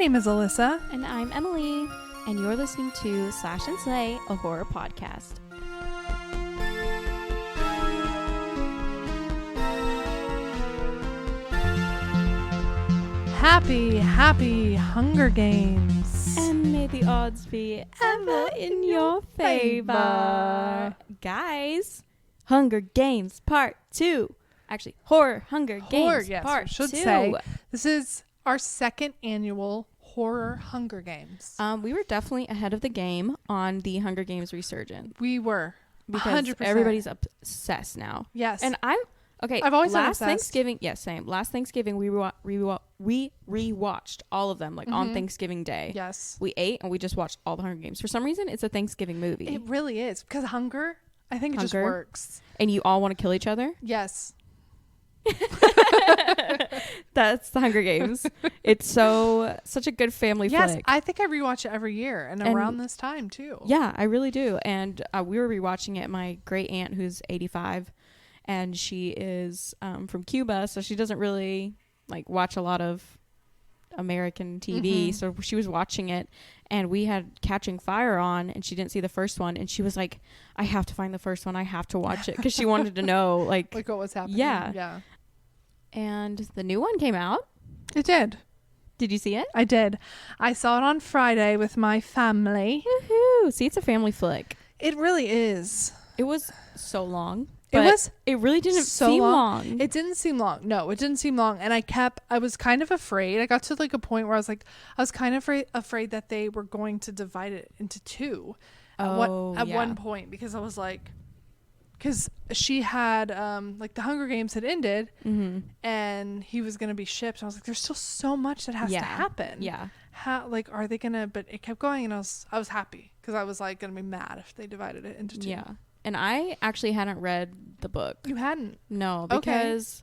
name is Alyssa. And I'm Emily. And you're listening to Slash&Slay, a horror podcast. Happy Hunger Games. And may the odds be ever in your favor. Guys, Hunger Games Part 2. Actually, Hunger Games Part 2. Say. This is our second annual horror Hunger Games. We were definitely ahead of the game on the Hunger Games resurgence. We were. Because 100%. Everybody's obsessed now. Yes. And okay, I've always been last obsessed. Thanksgiving, yes, same. Last Thanksgiving, we rewatched all of them, like on Thanksgiving Day. Yes. We ate and we just watched all the Hunger Games. For some reason, it's a Thanksgiving movie. It really is. Because hunger, I think it just works. And you all want to kill each other? Yes. That's the Hunger Games. It's such a good family yes, flick. I think I rewatch it every year and around this time too. Yeah, I really do. And we were rewatching it. My great aunt, who's 85, and she is from Cuba, so she doesn't really like watch a lot of American TV. So she was watching it, and we had Catching Fire on, and she didn't see the first one, and she was like, I have to find the first one. I have to watch it, because she wanted to know like what was happening. Yeah. And the new one came out. It did. Did you see it? I did. I saw it on Friday with my family. Woohoo! See, it's a family flick. It really is. It was so long. It really didn't seem long. It didn't seem long. No, it didn't seem long. And I was kind of afraid. I got to like a point where I was kind of afraid that they were going to divide it into two at one point, because I was like, because she had like the Hunger Games had ended and he was going to be shipped. I was like, there's still so much that has to happen. Yeah. How, like, are they going to, but it kept going, and I was happy, because I was like going to be mad if they divided it into two. Yeah. And I actually hadn't read the book. You hadn't? No, because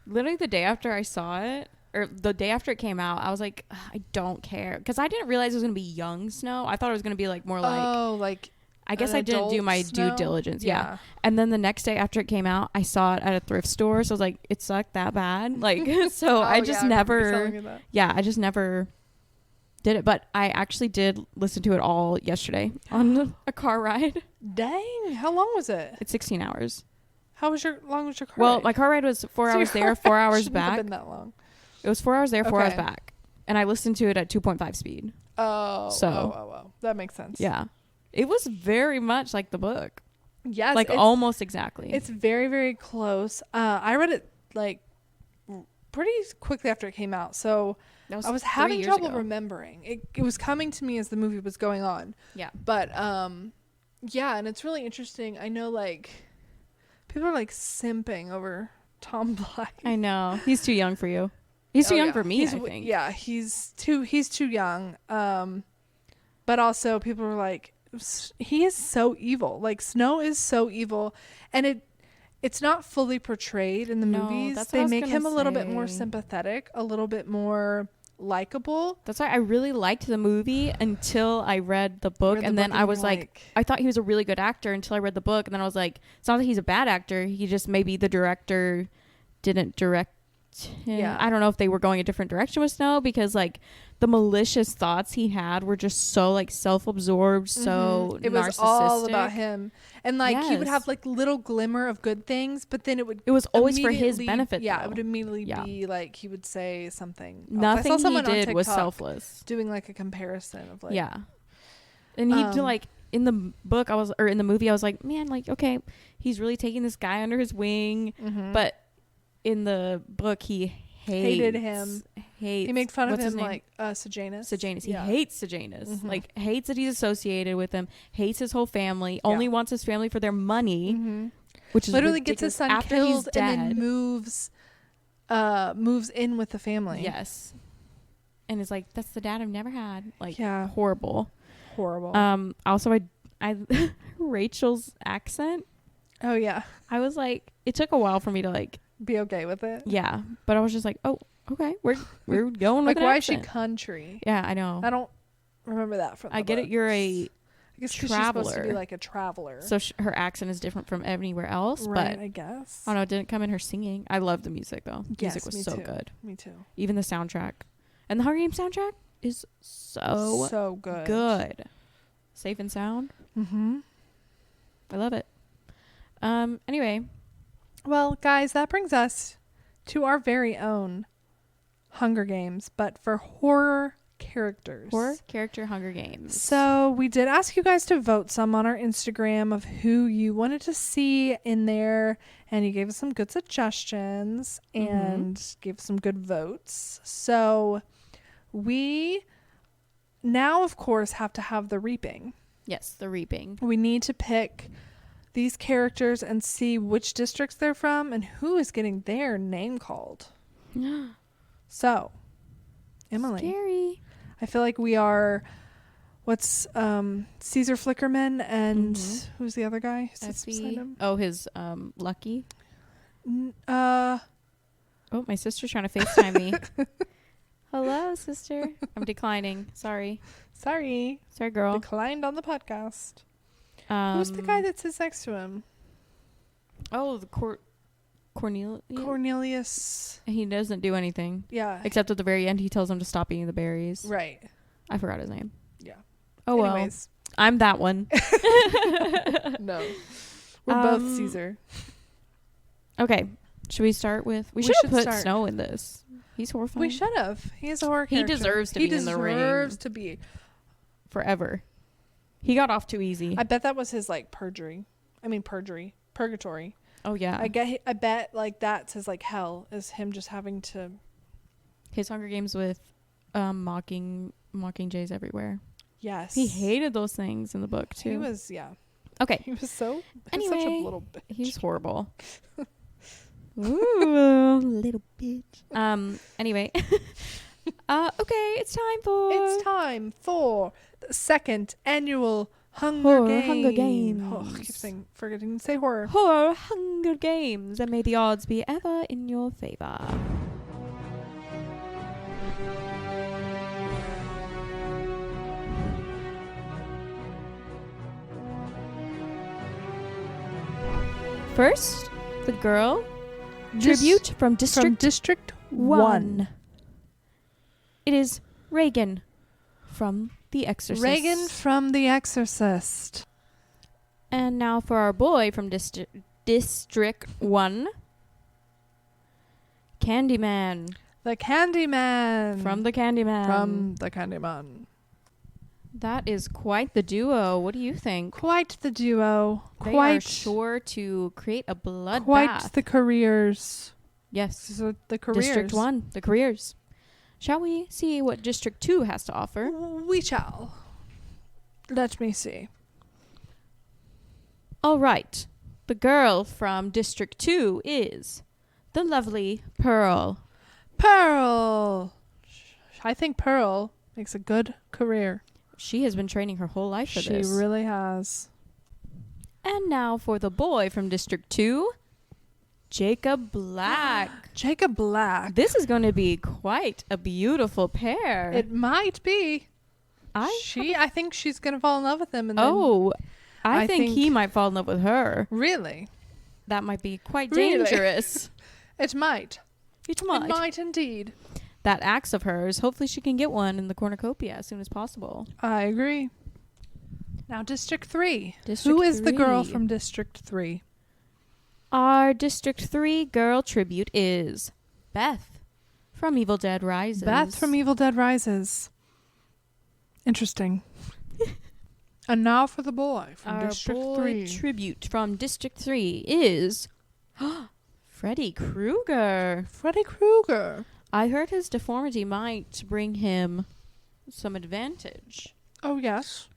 literally the day after I saw it, or the day after it came out, I was like, I don't care. Because I didn't realize it was going to be young Snow. I thought it was going to be like more like... Oh, like... I guess I didn't do my Snow? due diligence. Yeah. And then the next day after it came out, I saw it at a thrift store. So I was like, it sucked that bad. Like, so I just never... Yeah, I just never did it. But I actually did listen to it all yesterday on a car ride. Dang. How long was it? It's 16 hours. How long was your car Well, ride? my car ride was 4 hours there, 4 hours back. Have been that long. It was 4 hours there, 4 hours back. And I listened to it at 2.5 speed. Oh. That makes sense. Yeah. It was very much like the book. Yes. Like almost exactly. It's very, very close. I read it like pretty quickly after it came out. So I was having trouble remembering. It was coming to me as the movie was going on. Yeah. But yeah, and it's really interesting. I know like people are like simping over Tom Blythe. I know. He's too young for you. He's too young for me, I think. Yeah, he's too young. But also people were like, he is so evil. Like, Snow is so evil, and it's not fully portrayed in the movies. They make him a little bit more sympathetic, a little bit more likable. That's why I really liked the movie until I read the book, and then I was like, I thought he was a really good actor until I read the book, and then I was like, it's not that he's a bad actor. He just, maybe the director didn't direct him. Yeah. I don't know if they were going a different direction with Snow, because like the malicious thoughts he had were just so like self-absorbed, so it was narcissistic. all about him, and like he would have like little glimmer of good things, but then it was always for his benefit. Yeah, though. It would immediately be like he would say something. Nothing he did was selfless. Doing like a comparison of like and he'd do like in the book in the movie I was like, man, like okay, he's really taking this guy under his wing, but in the book he hated him. He made fun of him like Sejanus. He hates Sejanus. Like hates that he's associated with him. Hates his whole family. Only wants his family for their money. Which is literally ridiculous. Gets his son killed and then moves in with the family. Yes. And is like, that's the dad I've never had. Like horrible. Also I Rachel's accent. Oh yeah. I was like, it took a while for me to like be okay with it. Yeah, but I was just like, oh, okay, we're going with like, why accent. Is she country? Yeah, I know. I don't remember that from. I get it. You're a I guess traveler. She's supposed to be like a traveler. So her accent is different from anywhere else. Right, but I guess. I don't know. It didn't come in her singing. I love the music though. Yes, music was so good. Me too. Even the soundtrack, and the Hunger Games soundtrack. is so good. Safe and sound. Mm-hmm. I love it. Anyway. Well, guys, that brings us to our very own Hunger Games, but for horror characters. Horror character Hunger Games. So we did ask you guys to vote some on our Instagram of who you wanted to see in there, and you gave us some good suggestions and gave some good votes. So we now, of course, have to have the reaping. Yes, the reaping. We need to pick these characters and see which districts they're from and who is getting their name called. So, Emily. Scary. I feel like we are, what's Caesar Flickerman and who's the other guy who sits beside him? Oh, his Lucky. Oh, my sister's trying to FaceTime me. Hello, sister. I'm declining. Sorry, girl. Declined on the podcast. Who's the guy that sits next to him? Oh, the Cornelius. He doesn't do anything. Yeah. Except at the very end, he tells him to stop eating the berries. Right. I forgot his name. Yeah. Oh, Anyways. Well. I'm that one. No. We're both Caesar. Okay. Should we start with... We should put Snow in this. He's horrifying. We should have. He is a horror character. He deserves to be in the ring. He deserves to be. Forever. He got off too easy. I bet that was his, like, purgatory. Oh, yeah. I bet, like, that's his, like, hell, is him just having to... His Hunger Games with mockingjays everywhere. Yes. He hated those things in the book, too. He was, yeah. Okay. He was such a little bitch. He's horrible. Ooh, little bitch. Anyway. Okay, it's time for the second annual Hunger Games. Oh, I keep forgetting to say horror. Horror Hunger Games, and may the odds be ever in your favor. First, the girl tribute from District 1. It is Reagan from The Exorcist. Reagan from The Exorcist. And now for our boy from District 1. Candyman. The Candyman. From The Candyman. From The Candyman. That is quite the duo. What do you think? Quite the duo. They are sure to create a bloodbath. Quite the careers. Yes. So the careers. District 1. The careers. Shall we see what District 2 has to offer? We shall. Let me see. All right. The girl from District 2 is the lovely Pearl. Pearl. I think Pearl makes a good career. She has been training her whole life for this. She really has. And now for the boy from District 2, Jacob Black. Jacob Black. This is going to be quite a beautiful pair. It might be. I think she's going to fall in love with him. And I think he might fall in love with her. Really? That might be quite dangerous. It might. It might. It might indeed. That axe of hers, hopefully she can get one in the cornucopia as soon as possible. I agree. Now, District 3. Who is the girl from District 3? Our District 3 girl tribute is Beth from Evil Dead Rises. Beth from Evil Dead Rises. Interesting. And now for the boy from District 3. Our boy tribute from District 3 is Freddy Krueger. Freddy Krueger. I heard his deformity might bring him some advantage. Oh, yes.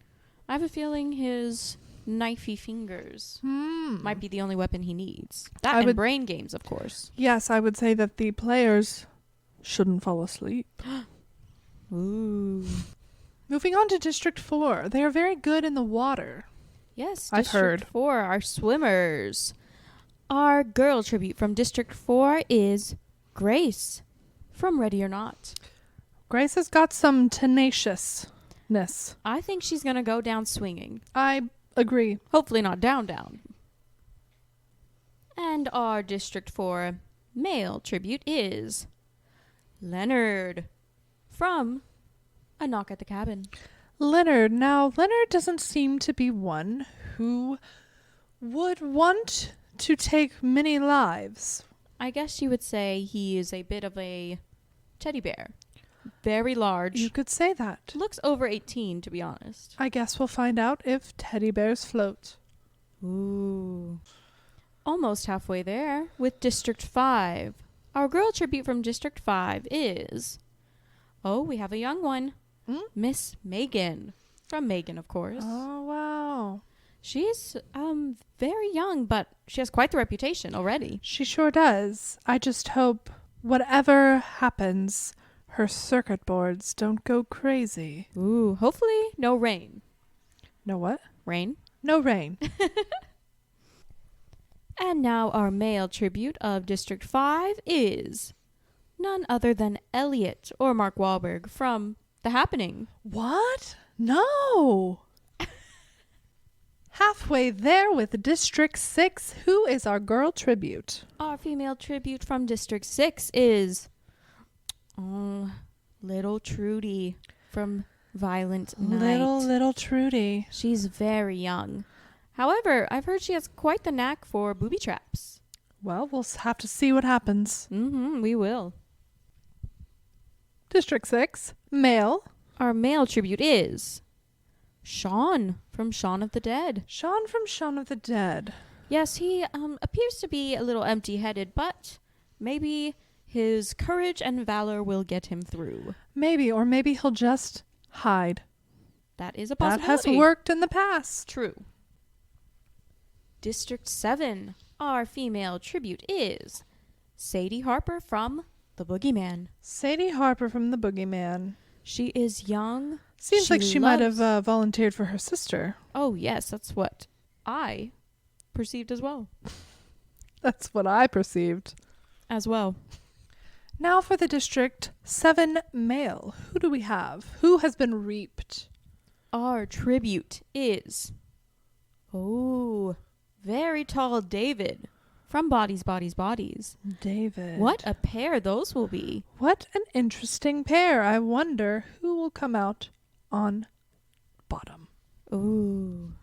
I have a feeling his knifey fingers might be the only weapon he needs. That and brain games, of course. Yes, I would say that the players shouldn't fall asleep. Ooh. Moving on to District 4. They are very good in the water. Yes, I've heard. District 4 are swimmers. Our girl tribute from District 4 is Grace from Ready or Not. Grace has got some tenaciousness. I think she's going to go down swinging. I agree. Hopefully not down. And our District 4 male tribute is Leonard from A knock at the cabin. Leonard. Now, Leonard doesn't seem to be one who would want to take many lives. I guess you would say he is a bit of a teddy bear. Very large. You could say that. Looks over 18, to be honest. I guess we'll find out if teddy bears float. Ooh. Almost halfway there with District 5. Our girl tribute from District 5 is... Oh, we have a young one. Miss Megan. From Megan, of course. Oh, wow. She's very young, but she has quite the reputation already. She sure does. I just hope whatever happens, her circuit boards don't go crazy. Ooh, hopefully no rain. No what? Rain? No rain. And now our male tribute of District 5 is none other than Elliot or Mark Wahlberg from The Happening. What? No. Halfway there with District 6. Who is our girl tribute? Our female tribute from District 6 is little Trudy from Violent Night. Little Trudy. She's very young. However, I've heard she has quite the knack for booby traps. Well, we'll have to see what happens. We will. District 6. Male. Our male tribute is Shaun from Shaun of the Dead. Shaun from Shaun of the Dead. Yes, he appears to be a little empty-headed, but maybe his courage and valor will get him through. Maybe, or maybe he'll just hide. That is a possibility. That has worked in the past. True. District 7. Our female tribute is Sadie Harper from The Boogeyman. Sadie Harper from The Boogeyman. She is young. Seems like she might have volunteered for her sister. Oh, yes, that's what I perceived as well. That's what I perceived. As well. Now for the District 7 male. Who do we have? Who has been reaped? Our tribute is very tall David from Bodies, Bodies, Bodies. David. What a pair those will be. What an interesting pair. I wonder who will come out on bottom. Ooh.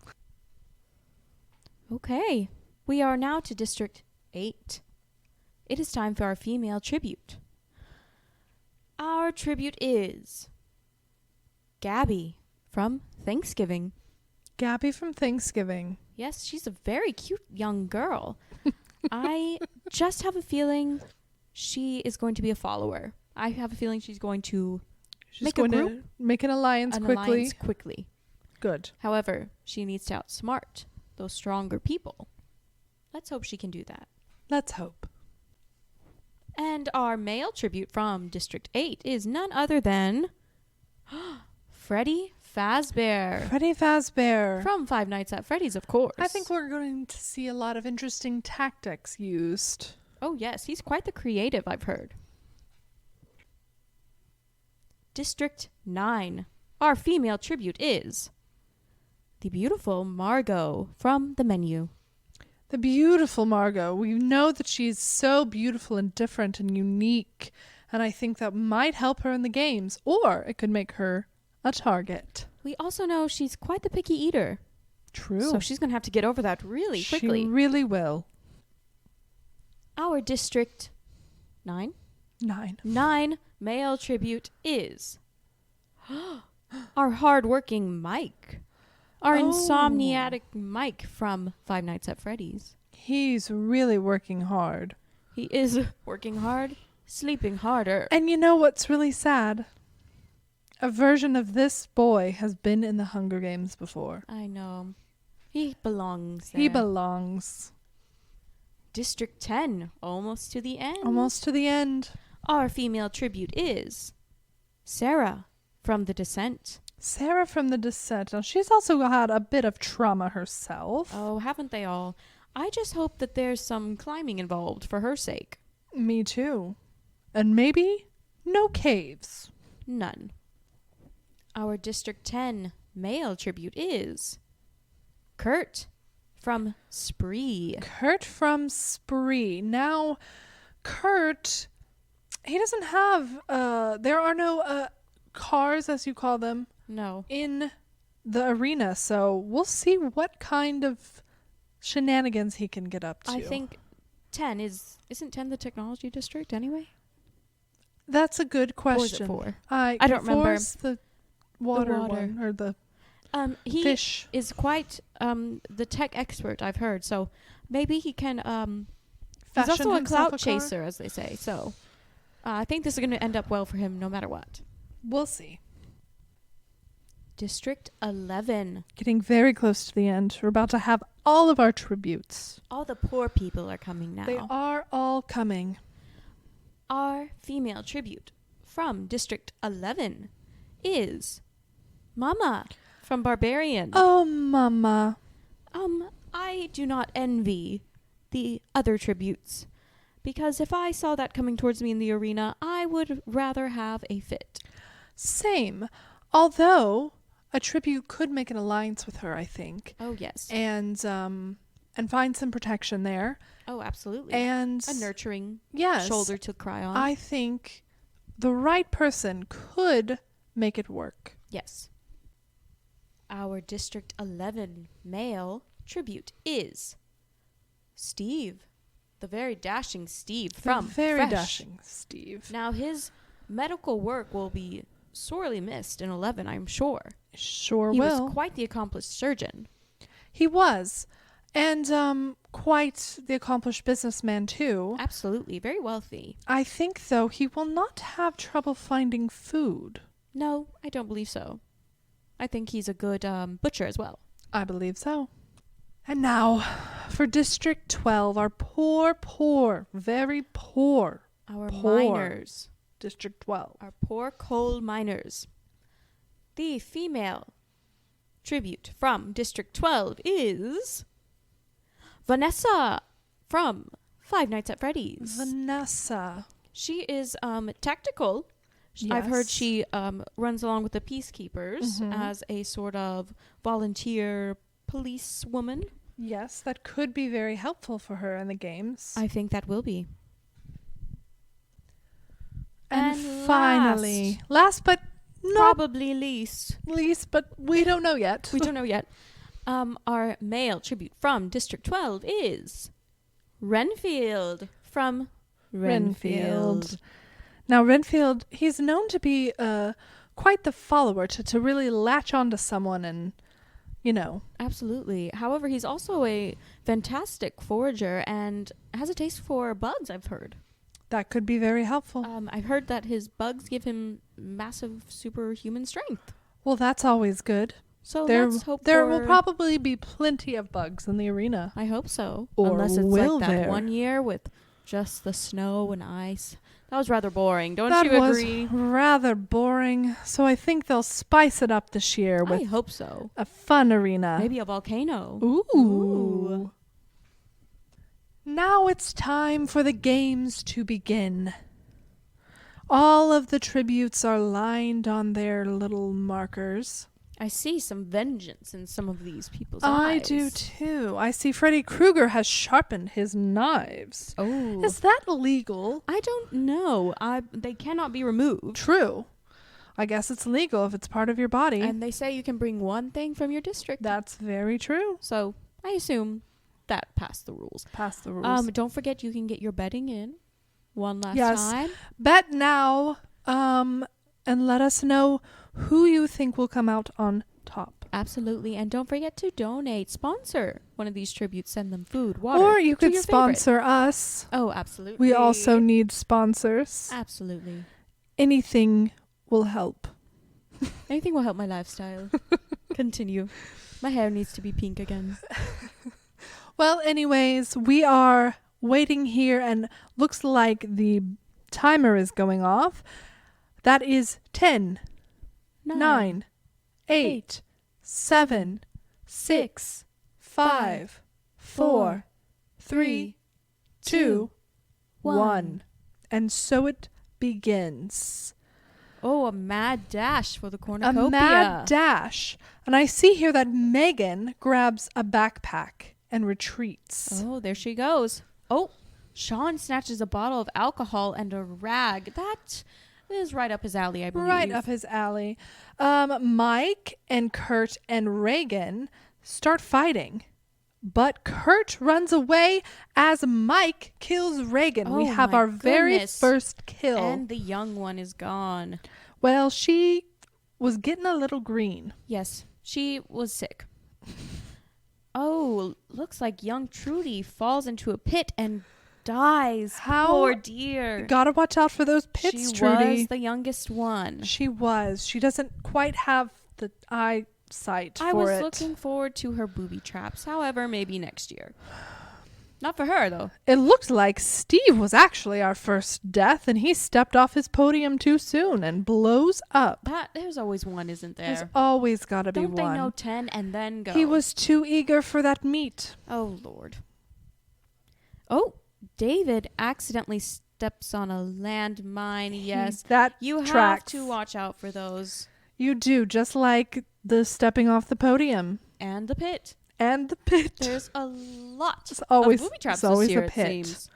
Okay. We are now to District 8. It is time for our female tribute. Our tribute is Gabby from Thanksgiving. Gabby from Thanksgiving. Yes, she's a very cute young girl. I just have a feeling she is going to be a follower. I have a feeling she's going to make an alliance quickly. Good. However, she needs to outsmart those stronger people. Let's hope she can do that. Let's hope. And our male tribute from District 8 is none other than Freddy Fazbear. Freddy Fazbear. From Five Nights at Freddy's, of course. I think we're going to see a lot of interesting tactics used. Oh, yes. He's quite the creative, I've heard. District 9. Our female tribute is the beautiful Margot from The Menu. The beautiful Margot. We know that she's so beautiful and different and unique, and I think that might help her in the games, or it could make her a target. We also know she's quite the picky eater. True. So she's going to have to get over that really quickly. She really will. Our District 9 male tribute is our hardworking Mike. Our insomniatic Mike from Five Nights at Freddy's. He's really working hard. He is working hard, sleeping harder. And you know what's really sad? A version of this boy has been in the Hunger Games before. I know. He belongs there. He belongs. District 10, almost to the end. Almost to the end. Our female tribute is Sarah from The Descent. Sarah from The Descent. Now, she's also had a bit of trauma herself. Oh, haven't they all? I just hope that there's some climbing involved for her sake. Me too. And maybe no caves. None. Our District 10 male tribute is Kurt from Spree. Kurt from Spree. Now, Kurt, he doesn't have, there are no cars, as you call them, No. in the arena. So we'll see what kind of shenanigans he can get up to. I think 10 isn't 10 the technology district anyway? That's a good question. Or is it 4? I don't remember. The water one or the he fish. is quite the tech expert, I've heard. So maybe he can he's also a clout chaser, as they say. So I think this is going to end up well for him no matter what. We'll see. District 11. Getting very close to the end. We're about to have all of our tributes. All the poor people are coming now. They are all coming. Our female tribute from District 11 is Mama from Barbarian. Oh, Mama. I do not envy the other tributes, because if I saw that coming towards me in the arena, I would rather have a fit. Same. Although a tribute could make an alliance with her, I think. Oh, yes. And find some protection there. Oh, absolutely. And a nurturing yes, shoulder to cry on. I think the right person could make it work. Yes. Our District 11 male tribute is Steve, the very dashing Steve from Fresh. Dashing Steve. Now, his medical work will be sorely missed in 11, I'm sure. Sure he will. He was quite the accomplished surgeon. He was. And quite the accomplished businessman, too. Absolutely. Very wealthy. I think, though, he will not have trouble finding food. No, I don't believe so. I think he's a good butcher as well. I believe so. And now, for District 12, our poor, very poor. Our miners. District 12. Our poor coal miners. The female tribute from District 12 is Vanessa from Five Nights at Freddy's. Vanessa. She is tactical. Yes. I've heard she runs along with the peacekeepers as a sort of volunteer police woman. Yes, that could be very helpful for her in the games. I think that will be. And finally, last but not probably least, but we don't know yet. We don't know yet. Our male tribute from District 12 is Renfield from Renfield. Now, Renfield, he's known to be quite the follower, to really latch onto someone and, you know. Absolutely. However, he's also a fantastic forager and has a taste for bugs, I've heard. That could be very helpful. I've heard that his bugs give him massive superhuman strength. Well, that's always good. So let's hope there will probably be plenty of bugs in the arena. I hope so. Or unless it's will like that there? 1 year with just the snow and ice. That was rather boring. Don't you agree? That was rather boring. So I think they'll spice it up this year with I hope so. A fun arena. Maybe a volcano. Ooh. Now it's time for the games to begin. All of the tributes are lined on their little markers. I see some vengeance in some of these people's eyes. I do too. I see Freddy Krueger has sharpened his knives. Oh. Is that legal? I don't know. They cannot be removed. True. I guess it's legal if it's part of your body. And they say you can bring one thing from your district. That's very true. So I assume that passed the rules. Passed the rules. Don't forget you can get your betting in one last time. Bet now. And let us know who you think will come out on top. Absolutely. And don't forget to donate. Sponsor one of these tributes. Send them food, water. Or you could sponsor us. Oh, absolutely. We also need sponsors. Absolutely. Anything will help. Anything will help my lifestyle. Continue. My hair needs to be pink again. Well, anyways, we are waiting here and looks like the timer is going off. That is 10, 9, 8, 7, 6, 5, 4, 3, 2, 1. And so it begins. Oh, a mad dash for the cornucopia. A mad dash. And I see here that Megan grabs a backpack and retreats. Oh, there she goes. Oh, Sean snatches a bottle of alcohol and a rag. That This is right up his alley, I believe. Right up his alley. Mike and Kurt and Reagan start fighting. But Kurt runs away as Mike kills Reagan. We have our very first kill. And the young one is gone. Well, she was getting a little green. Yes, she was sick. Oh, looks like young Trudy falls into a pit and dies. Poor dear. You gotta watch out for those pits, Trudy. She was the youngest one. She was. She doesn't quite have the eyesight for it. I was looking forward to her booby traps. However, maybe next year. Not for her, though. It looked like Steve was actually our first death, and he stepped off his podium too soon and blows up. There's always one, isn't there? There's always got to be one. Don't they know 10 and then go? He was too eager for that meat. Oh, Lord. Oh, David accidentally steps on a landmine. Yes, you have to watch out for those. You do, just like the stepping off the podium. And the pit. And the pit. There's a lot of booby traps this year, it seems.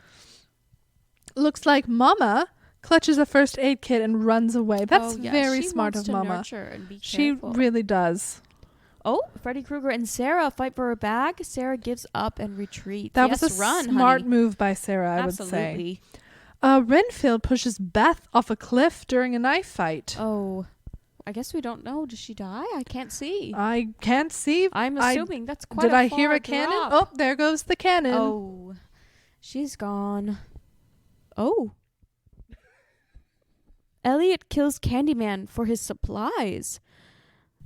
Looks like Mama clutches a first aid kit and runs away. That's very smart of Mama. She really does. Oh, Freddy Krueger and Sarah fight for her bag. Sarah gives up and retreats. That was a smart move by Sarah, I would say. Renfield pushes Beth off a cliff during a knife fight. Oh, I guess we don't know. Does she die? I can't see. I can't see. I'm assuming that's quite Did a I far hear a drop. cannon? Oh, there goes the cannon. Oh, she's gone. Oh. Elliot kills Candyman for his supplies.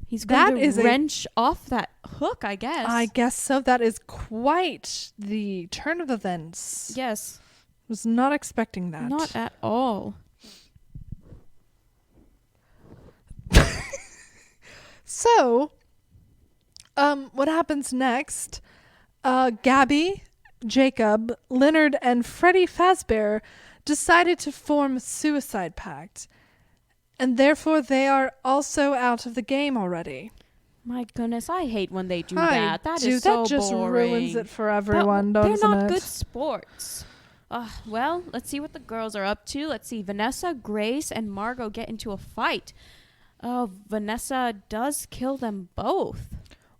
He's going to wrench off that hook, I guess. I guess so. That is quite the turn of events. Yes. Was not expecting that. Not at all. So, what happens next? Gabby, Jacob, Leonard, and Freddy Fazbear decided to form a suicide pact. And therefore, they are also out of the game already. My goodness, I hate when they do that. That is so boring. That just ruins it for everyone, doesn't it? They're not good sports. Well, let's see what the girls are up to. Let's see. Vanessa, Grace, and Margot get into a fight. Oh, Vanessa does kill them both.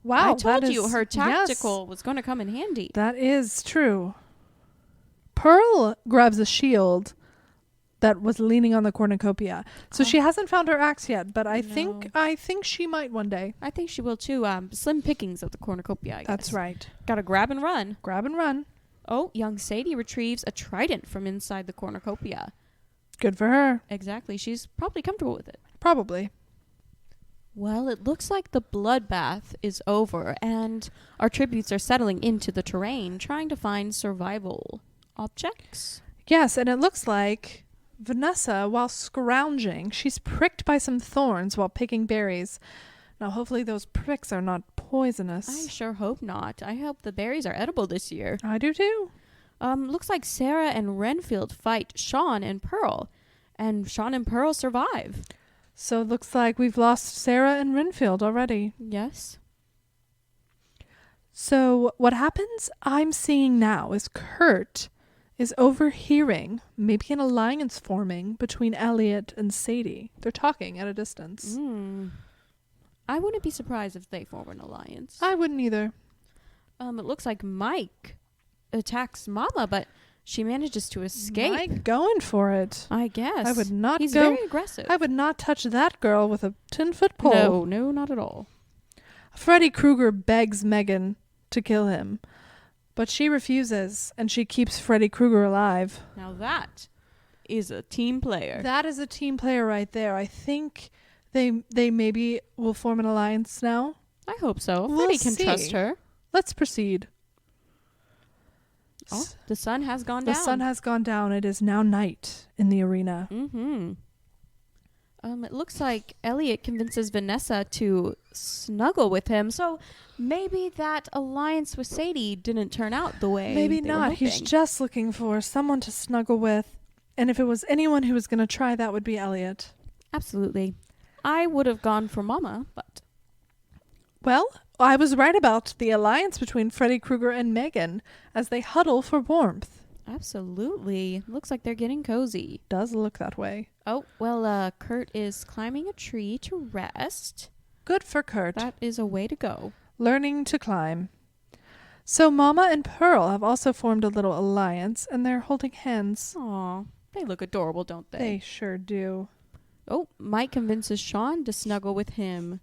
Wow. I told you her tactical was going to come in handy. That is true. Pearl grabs a shield that was leaning on the cornucopia. So she hasn't found her axe yet, but I think she might one day. I think she will too. Slim pickings of the cornucopia, I guess. That's right. Gotta grab and run. Grab and run. Oh, young Sadie retrieves a trident from inside the cornucopia. Good for her. Exactly. She's probably comfortable with it. Probably. Well, it looks like the bloodbath is over, and our tributes are settling into the terrain, trying to find survival objects. Yes, and it looks like Vanessa, while scrounging, she's pricked by some thorns while picking berries. Now, hopefully those pricks are not poisonous. I sure hope not. I hope the berries are edible this year. I do too. Looks like Sarah and Renfield fight Sean and Pearl, and Sean and Pearl survive. So it looks like we've lost Sarah and Renfield already. Yes. So what happens I'm seeing now is Kurt is overhearing maybe an alliance forming between Elliot and Sadie. They're talking at a distance. I wouldn't be surprised if they form an alliance. I wouldn't either. It looks like Mike attacks Mama, but she manages to escape. Mike going for it. I guess. I would not He's very aggressive. I would not touch that girl with a 10-foot pole. No, not at all. Freddy Krueger begs Megan to kill him, but she refuses, and she keeps Freddy Krueger alive. Now that is a team player. That is a team player right there. I think they maybe will form an alliance now. I hope so. We'll Freddy can see. trust her. Let's proceed. Oh, the sun has gone down. The sun has gone down. It is now night in the arena. It looks like Elliot convinces Vanessa to snuggle with him, so maybe that alliance with Sadie didn't turn out the way Maybe they not. were hoping. He's just looking for someone to snuggle with, and if it was anyone who was going to try, that would be Elliot. Absolutely. I would have gone for Mama, but... Well, I was right about the alliance between Freddy Krueger and Megan as they huddle for warmth. Absolutely. Looks like they're getting cozy. Does look that way. Oh, well, Kurt is climbing a tree to rest. Good for Kurt. That is a way to go. Learning to climb. So Mama and Pearl have also formed a little alliance, and they're holding hands. Aw, they look adorable, don't they? They sure do. Oh, Mike convinces Sean to snuggle with him.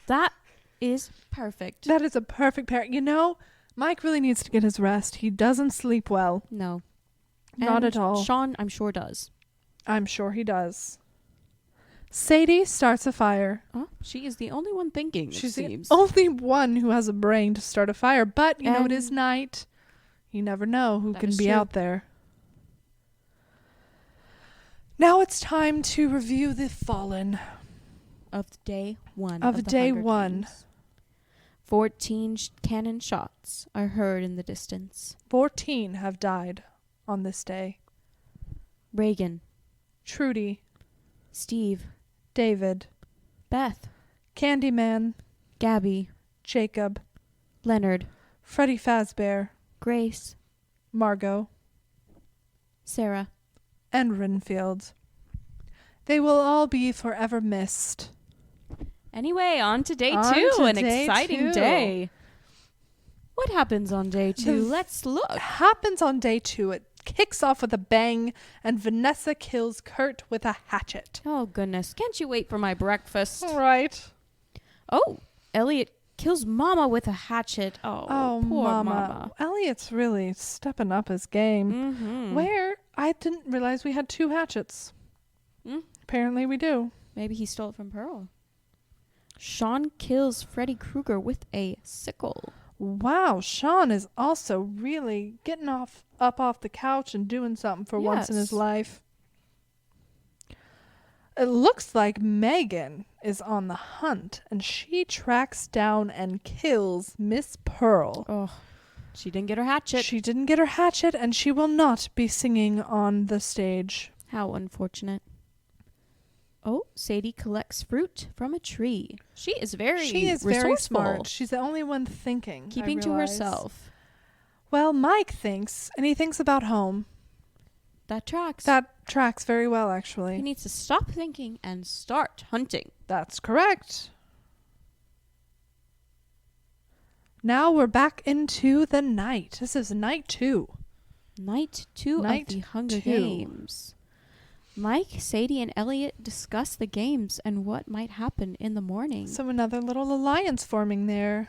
That is perfect. That is a perfect pair. You know, Mike really needs to get his rest. He doesn't sleep well. No. Not And at all. Sean, I'm sure, does. I'm sure he does. Sadie starts a fire. Oh, she is the only one thinking, She's it seems. the only one who has a brain to start a fire. But, you know, it is night. You never know who can be true. out there. Now it's time to review the fallen. Of day one. Of the day Hunger one. Games. 14 cannon shots are heard in the distance. 14 have died on this day. Reagan. Trudy. Steve. David. Beth. Candyman. Gabby. Jacob. Leonard. Freddy Fazbear. Grace. Margot. Sarah. And Renfield. They will all be forever missed. Anyway, on to day On two. to An day exciting 2. day. What happens on day 2? Let's look. Happens on day 2. It kicks off with a bang, and Vanessa kills Kurt with a hatchet. Oh, goodness. Can't you wait for my breakfast? All right. Oh, Elliot kills Mama with a hatchet. Oh, poor Mama. Elliot's really stepping up his game. Mm-hmm. Where? I didn't realize we had 2 hatchets. Apparently we do. Maybe he stole it from Pearl. Sean kills Freddy Krueger with a sickle. Wow, Sean is also really getting up off the couch and doing something for once in his life. It looks like Megan is on the hunt, and she tracks down and kills Miss Pearl. Oh, she didn't get her hatchet. She didn't get her hatchet, and she will not be singing on the stage. How unfortunate. Oh, Sadie collects fruit from a tree. She is very very smart. She's the only one thinking. Keeping to herself. Well, Mike thinks, and he thinks about home. That tracks. That tracks very well, actually. He needs to stop thinking and start hunting. That's correct. Now we're back into the night. This is night 2. Night 2 of the Hunger Games. Mike, Sadie, and Elliot discuss the games and what might happen in the morning. So another little alliance forming there.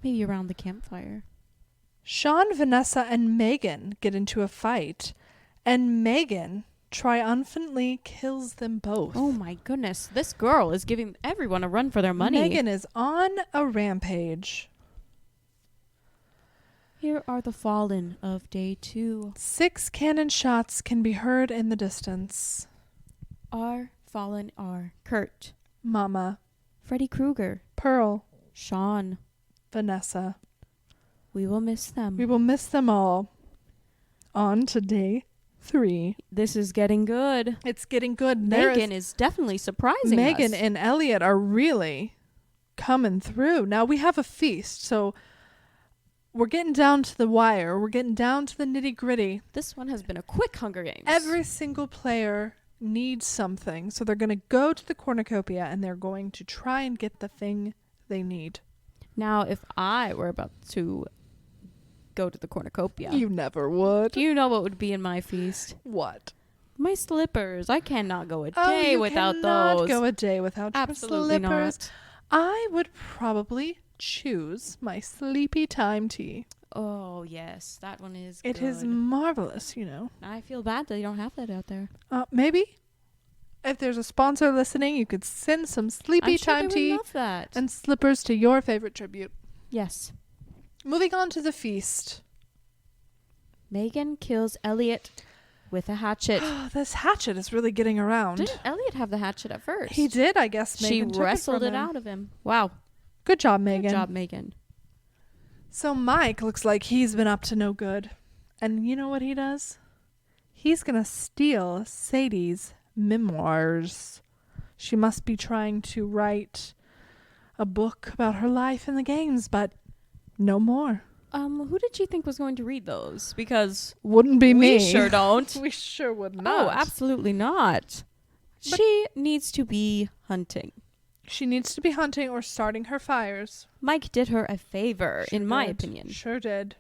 Maybe around the campfire. Sean, Vanessa, and Megan get into a fight, and Megan triumphantly kills them both. Oh my goodness. This girl is giving everyone a run for their money. Megan is on a rampage. Here are the fallen of day 2. 6 cannon shots can be heard in the distance. Our fallen are Kurt, Mama, Freddy Krueger, Pearl, Sean, Vanessa. We will miss them. We will miss them all. On to day 3. This is getting good. It's getting good. Megan is definitely surprising Megan us. and Elliot are really coming through. Now we have a feast, so we're getting down to the wire. We're getting down to the nitty-gritty. This one has been a quick Hunger Games. Every single player needs something, so they're going to go to the cornucopia and they're going to try and get the thing they need. Now, if I were about to go to the cornucopia, You never would. do you know what would be in my feast? What? My slippers. I cannot go a Oh, day you without cannot those. go a day without your Absolutely slippers. not. I would probably choose my sleepy time tea. Oh, yes. That one is It good. is marvelous, you know. I feel bad that you don't have that out there. Maybe if there's a sponsor listening, you could send some sleepy I'm sure time they tea would love that. and slippers to your favorite tribute. Yes. Moving on to the feast. Megan kills Elliot with a hatchet. This hatchet is really getting around. Didn't Elliot have the hatchet at first? He did, I guess. She Megan took wrestled it it from him. out of him. Wow. Good job, Megan. Good job, Megan. So Mike looks like he's been up to no good. And you know what he does? He's going to steal Sadie's memoirs. She must be trying to write a book about her life in the games, but no more. Who did she think was going to read those? Because wouldn't be me. We sure don't. We sure would not. Oh, absolutely not. But she needs to be hunting. She needs to be hunting or starting her fires. Mike did her a favor, in my opinion. Sure did.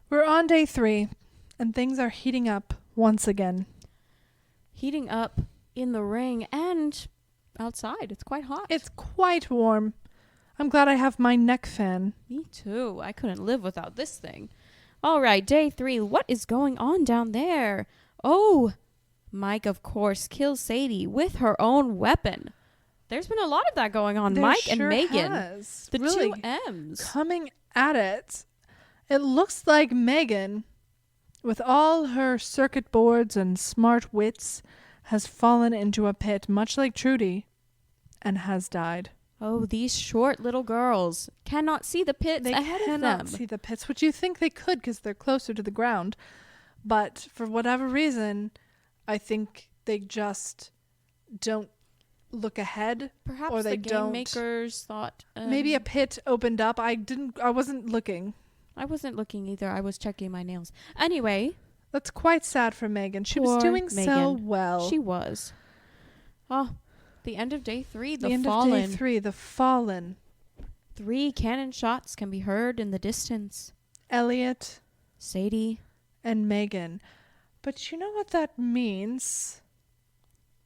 We're on day 3, and things are heating up once again. Heating up in the ring and outside. It's quite hot. It's quite warm. I'm glad I have my neck fan. Me too. I couldn't live without this thing. All right, day 3. What is going on down there? Oh, Mike, of course, kills Sadie with her own weapon. There's been a lot of that going on. Mike sure and Megan. Has. The really 2 M's. Coming at it. It looks like Megan, with all her circuit boards and smart wits, has fallen into a pit, much like Trudy, and has died. Oh, these short little girls cannot see the pits ahead of them. They cannot see the pits, which you think they could because they're closer to the ground. But for whatever reason, I think they just don't look ahead. Perhaps or they the game makers thought maybe a pit opened up. I wasn't looking. I wasn't looking either. I was checking my nails. Anyway, that's quite sad for Megan. She was doing so well. She was. Oh, the end of day 3, the end fallen. of day 3, the fallen. 3 cannon shots can be heard in the distance. Elliot, Sadie, and Megan. But you know what that means?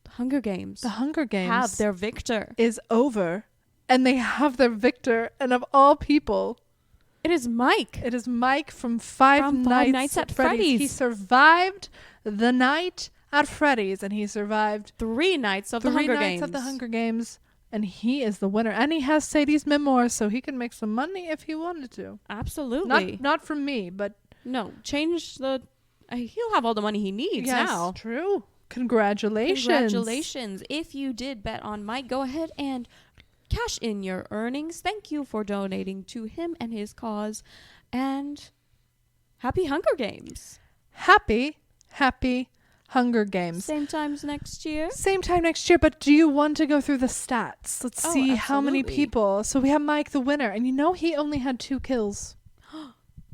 The Hunger Games. The Hunger Games have their victor. Is over. And they have their victor. And of all people, it is Mike. It is Mike from Five Nights at Freddy's. He survived the night at Freddy's. And he survived 3 nights of the Hunger Games. 3 nights of the Hunger Games. And he is the winner. And he has Sadie's memoirs, so he can make some money if he wanted to. Absolutely. Not from me, but... No, change the... he'll have all the money he needs now. Yes, true. Congratulations. If you did bet on Mike, go ahead and cash in your earnings. Thank you for donating to him and his cause. And happy Hunger Games. Happy Hunger Games. Same time next year. But do you want to go through the stats? Let's see how many people. So we have Mike the winner. And you know he only had 2 kills.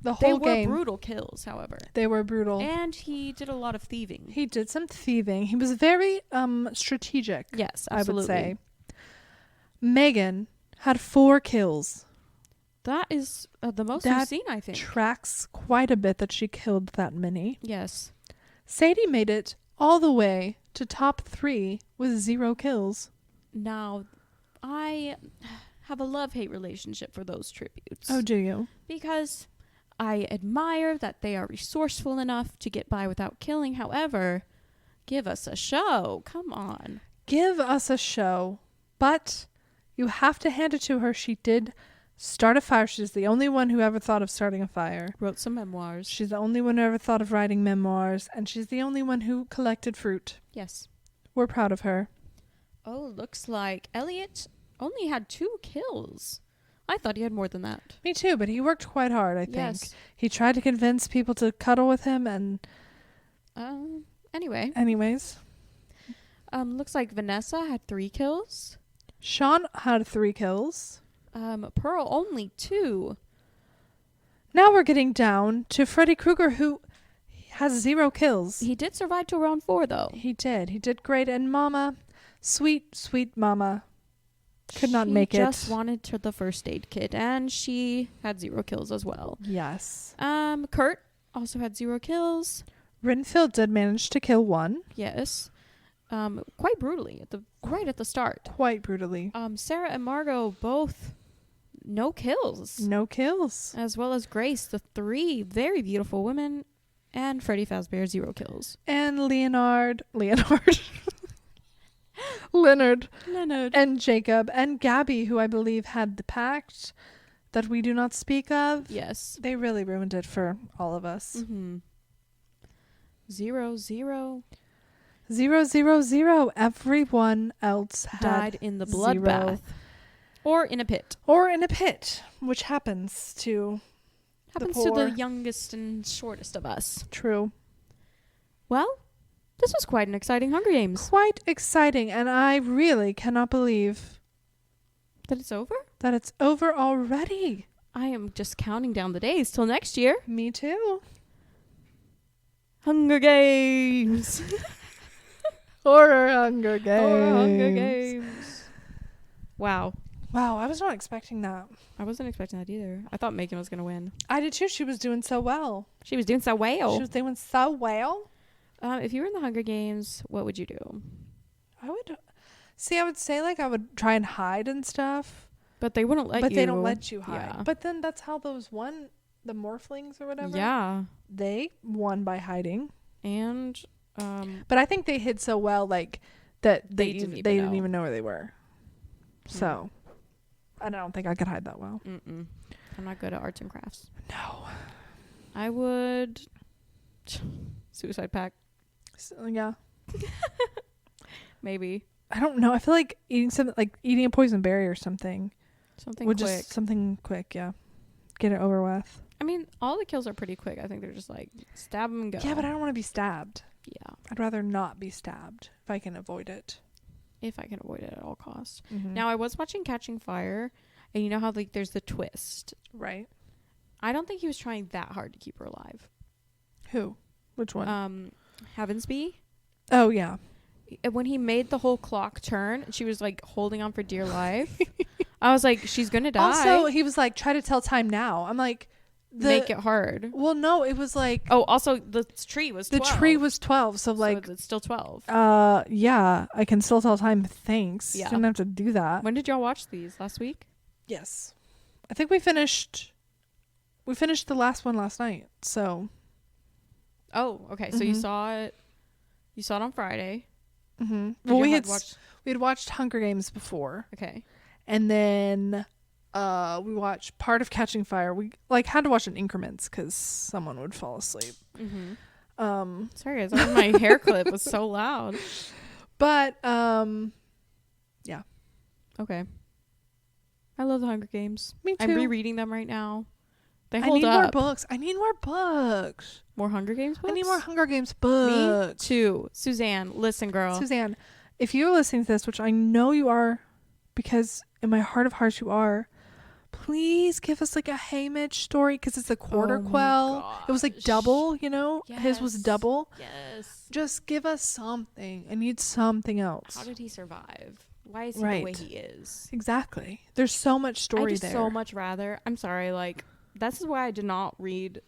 The whole game. They were brutal kills, however. They were brutal. And he did a lot of thieving. He did some thieving. He was very strategic. Yes, absolutely. I would say. Megan had 4 kills. That is the most we've seen, I think. Tracks quite a bit that she killed that many. Yes. Sadie made it all the way to top 3 with 0 kills. Now, I have a love-hate relationship for those tributes. Oh, do you? Because I admire that they are resourceful enough to get by without killing. However, give us a show. Come on. Give us a show. But you have to hand it to her. She did start a fire. She's the only one who ever thought of starting a fire. Wrote some memoirs. She's the only one who ever thought of writing memoirs. And she's the only one who collected fruit. Yes. We're proud of her. Oh, looks like Elliot only had 2 kills. I thought he had more than that. Me too, but he worked quite hard, I think. Yes. He tried to convince people to cuddle with him and... Anyways. Looks like Vanessa had 3 kills. Sean had 3 kills. Pearl only 2. Now we're getting down to Freddy Krueger, who has 0 kills. He did survive to round 4, though. He did great. And Mama, sweet Mama, could not make it. She just wanted the first aid kit, and she had 0 kills as well. Yes. Kurt also had 0 kills. Renfield did manage to kill 1. Yes. Quite brutally right at the start. Quite brutally. Sarah and Margot both no kills. No kills. As well as Grace, the 3 very beautiful women, and Freddy Fazbear 0 kills. And Leonard. Leonard and Jacob and Gabby, who I believe had the pact that we do not speak of. Yes. They really ruined it for all of us. 0, 0. 0, 0, 0. Everyone else died in the bloodbath. Or in a pit. Which happens to the youngest and shortest of us. True. Well, this was quite an exciting Hunger Games. Quite exciting, and I really cannot believe that it's over? That it's over already. I am just counting down the days till next year. Me too. Hunger Games. Horror Hunger Games. Horror Hunger Games. Wow. Wow, I was not expecting that. I wasn't expecting that either. I thought Megan was going to win. I did too. She was doing so well. She was doing so well. She was doing so well. If you were in the Hunger Games, what would you do? I would say like I would try and hide and stuff. But they wouldn't let you. But they don't let you hide. Yeah. But then that's how those won, the Morphlings or whatever. Yeah. They won by hiding. And but I think they hid so well like that they didn't even know where they were. So I don't think I could hide that well. I'm not good at arts and crafts. No. I would suicide pact. So, yeah. Maybe. I don't know. I feel like eating a poison berry or something. Something quick. Just something quick, yeah. Get it over with. I mean, all the kills are pretty quick. I think they're just like stab them and go. Yeah, but I don't want to be stabbed. Yeah. I'd rather not be stabbed if I can avoid it. If I can avoid it at all costs. Mm-hmm. Now, I was watching Catching Fire, and you know how like there's the twist. Right. I don't think he was trying that hard to keep her alive. Who? Which one? Heavensby. Oh, yeah. When he made the whole clock turn, she was like holding on for dear life. I was like, she's gonna die. Also, he was like, try to tell time now. I'm like, make it hard. Well, no, it was like. Oh, also the tree was 12. The tree was 12, so like. It's still 12. Yeah, I can still tell time. Thanks. Yeah. Didn't have to do that. When did y'all watch these? Last week? Yes, I think we finished the last one last night. So. Oh, okay. So you saw it. You saw it on Friday. Mm-hmm. Well, we had watched Hunger Games before. Okay. And then we watched part of Catching Fire. We like had to watch in increments because someone would fall asleep. Mm-hmm. Sorry, guys. My hair clip was so loud. But yeah. Okay. I love the Hunger Games. Me too. I'm rereading them right now. They hold I need up. more books. I need more books. More Hunger Games books? I need more Hunger Games books. Me too. Suzanne, listen, girl. Suzanne, if you're listening to this, which I know you are, because in my heart of hearts you are, please give us like a Haymitch story, because it's a quarter quell. It was like double, you know? Yes. His was double. Yes. Just give us something. I need something else. How did he survive? Why is he the way he is? Exactly. There's so much story there. I'd so much rather. I'm sorry, like, this is why I did not read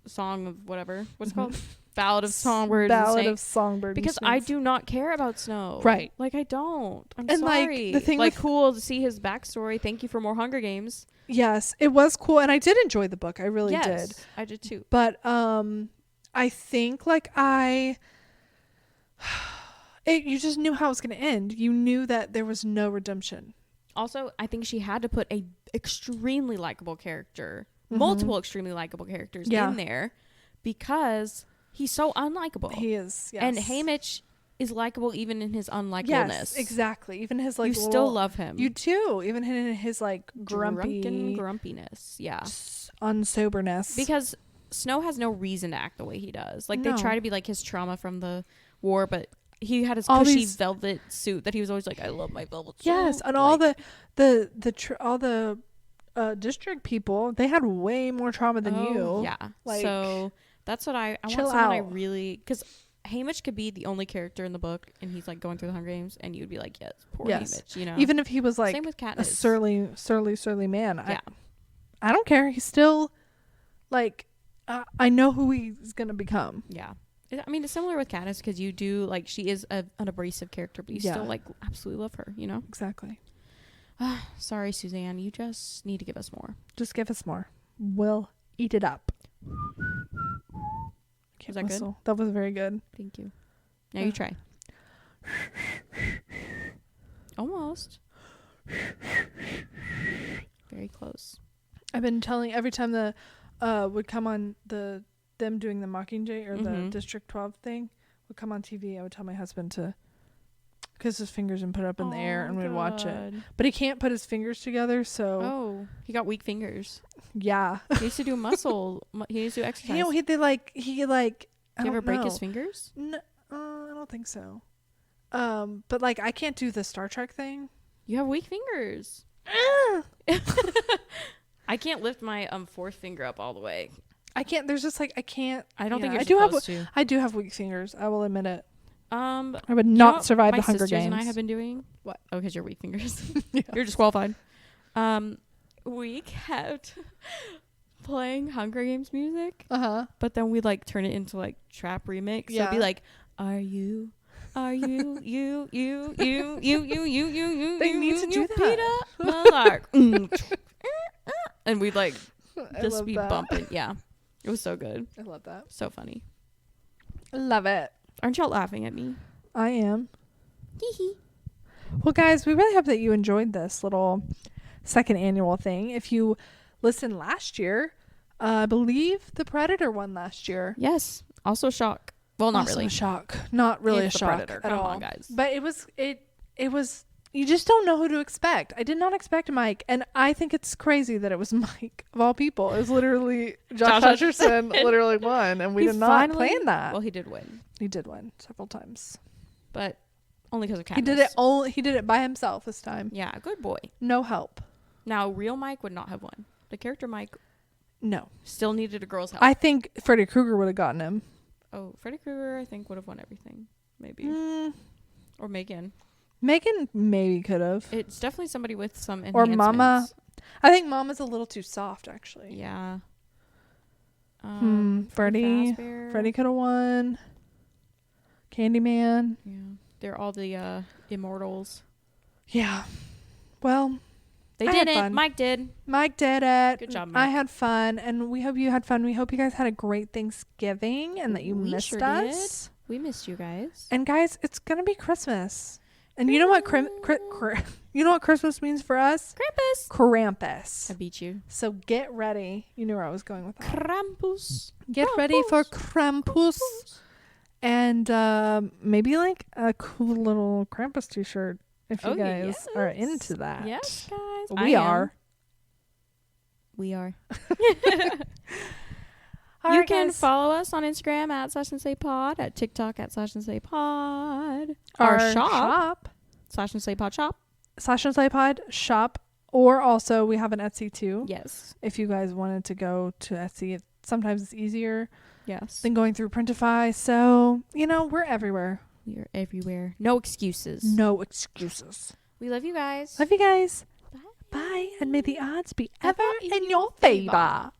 Song of whatever. What's it called? Ballad of Songbirds Ballad of Songbirds. Because I do not care about Snow. Right. Like, I don't. I'm and sorry. Like, the thing like, cool to see his backstory. Thank you for more Hunger Games. Yes, it was cool. And I did enjoy the book. I really did. I did too. But I think like you just knew how it was going to end. You knew that there was no redemption. Also, I think she had to put a extremely likable character, multiple extremely likable characters in there, because he's so unlikable. He is, yes. And Haymitch is likable even in his unlikableness. Yes, exactly. Even his like you still love him. You do, even in his like drunken grumpiness. Yeah, unsoberness. Because Snow has no reason to act the way he does. Like they try to be like his trauma from the war, but he had his cushy velvet suit that he was always like, I love my velvet suit. Yes, and all the district people, they had way more trauma than you. Yeah. Like, so that's what I want someone I really, because Haymitch could be the only character in the book and he's like going through the Hunger Games and you'd be like, yes, poor Haymitch, you know. Even if he was like same with Katniss. a surly man. Yeah. I don't care. He's still like I know who he's gonna become. Yeah. I mean, it's similar with Katniss because you do like she is an abrasive character, but you still like absolutely love her. You know. Exactly. Sorry, Suzanne. You just need to give us more. Just give us more. We'll eat it up. Was that good? That was very good. Thank you. Now you try. Almost. Very close. I've been telling every time the would come on them doing the Mockingjay or the District 12 thing would come on TV, I would tell my husband to kiss his fingers and put it up in the air and we'd watch it. But he can't put his fingers together, so... Oh, he got weak fingers. Yeah. He used to do muscle. He used to do exercise. You know, he did Did you ever break his fingers? No, I don't think so. But like I can't do the Star Trek thing. You have weak fingers. I can't lift my fourth finger up all the way. I can't. There's just like I can't. I don't think you're supposed to. I do have weak fingers. I will admit it. I would not survive the Hunger Games. My sisters and I have been doing what? Oh, because you're weak fingers. Yeah. You're disqualified. We kept playing Hunger Games music. But then we like turn it into like trap remix. Yeah. So it'd be like, are you They need to do that. Peter and we'd like just be bumping. Yeah. It was so good. I love that. So funny. I love it. Aren't y'all laughing at me? I am. Well, guys, we really hope that you enjoyed this little second annual thing. If you listened last year, I believe the Predator won last year. Yes. Also shock. Well, not really. Shock. Not really a shock Predator. at Come all. on, guys. But it was you just don't know who to expect. I did not expect Mike, and I think it's crazy that it was Mike of all people. It was literally Josh Hutcherson literally won, and we did not plan that. Well, he did win. He did win several times, but only because of Katniss. He did it by himself this time. Yeah, good boy. No help. Now, real Mike would not have won. The character Mike, no, still needed a girl's help. I think Freddy Krueger would have gotten him. Oh, Freddy Krueger, I think would have won everything, maybe, or Megan. Megan maybe could have. It's definitely somebody with some Or enhancements. Mama. I think Mama's a little too soft, actually. Yeah. Freddy could have won. Candyman. Yeah. They're all the immortals. Yeah. Well, they did it. Mike did. Mike did it. Good job, Mike. I had fun, and we hope you had fun. We hope you guys had a great Thanksgiving and that you missed us. We missed you guys. And guys, it's gonna be Christmas. And you know what you know what Christmas means for us? Krampus. I beat you. So get ready. You knew where I was going with that. Krampus. Get ready for Krampus. And maybe like a cool little Krampus t-shirt if you guys are into that. Yes, guys. We are. You can follow us on Instagram at /SlashandSlaypod, at TikTok at /SlashandSlaypod. Our shop, /SlashandSlaypod shop. /SlashandSlaypod shop. Or also we have an Etsy too. Yes. If you guys wanted to go to Etsy, sometimes it's easier. Yes. Than going through Printify. So, we're everywhere. We are everywhere. No excuses. No excuses. We love you guys. Love you guys. Bye. Bye. And may the odds be ever in your favor.